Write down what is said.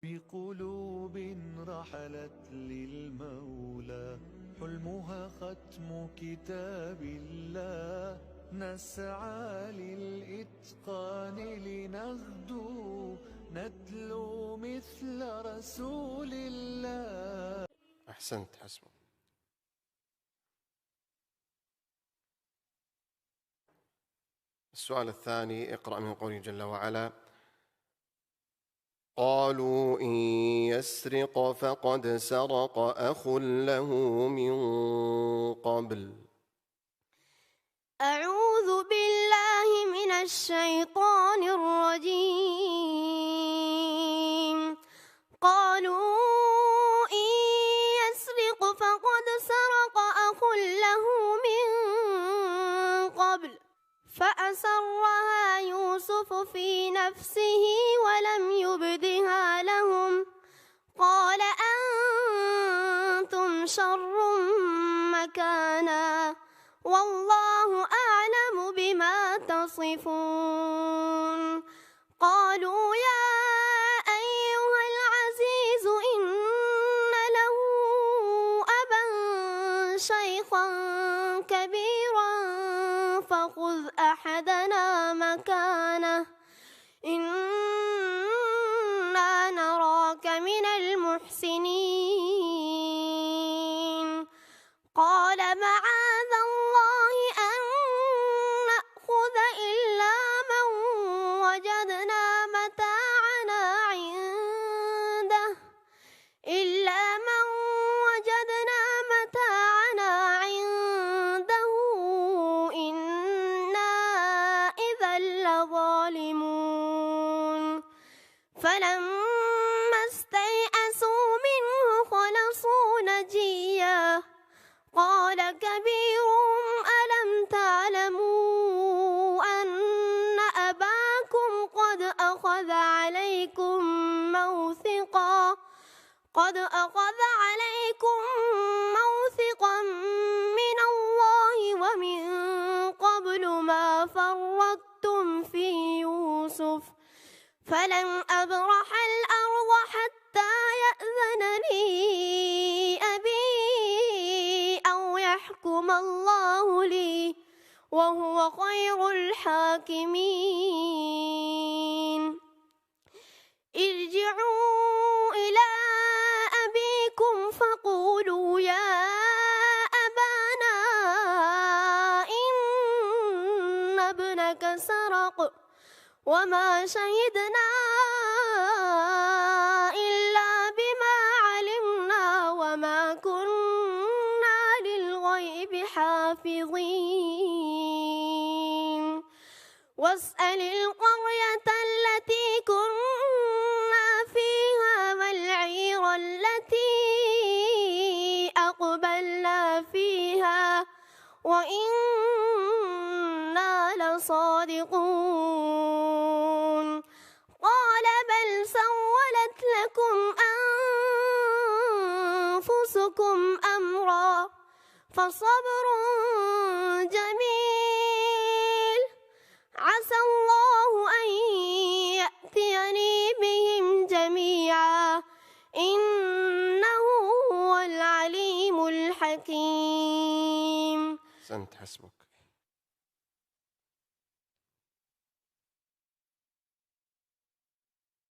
بقلوب رحلت للمولى حلمها ختم كتاب الله، نسعى للإتقان لنغدو نتلو مثل رسول الله. أحسنت، حسبك. السؤال الثاني، اقرأ من قوله جل وعلا: قالوا إن يسرق فقد سرق أخ له من قبل. أعوذ بالله من الشيطان الرجيم. قالوا إن يسرق فقد سرق أخ له من قبل فأسرها يوسف في نفسه ولم يبدها لهم، قال أنتم شر مكانا والله أعلم بما تصفون. قالوا يا أيها العزيز إن له أبا شيخا كبيرا فخذ أحدنا مكانه إنا نراك من المحسنين. قال معاذ الله أن نأخذ إلا من وجدنا متاعنا عنده إنا إذا لظالمون. فلما استيئسوا منه خلصوا نجيا قال كبيرهم ألم تعلموا أن أباكم قد أخذ عليكم موثقا من الله ومن قبل ما فرطتم في يوسف فلن أبرح الأرض حتى يأذن لي أبي أو يحكم الله لي وهو خير الحاكمين. ارجعوا إلى أبيكم فقولوا يا أبانا إن ابنك سرق وما شهدنا إلا بما علمنا وما كنا للغيب حافظين. واسأل القرية التي كنا فيها والعير التي أقبلنا فيها وإنا لصادقون. قال بل سولت لكم أنفسكم أمرا فصبر جميل عسى الله أن يأتيني بهم جميعا إنه هو العليم الحكيم. أحسنت، حسبك.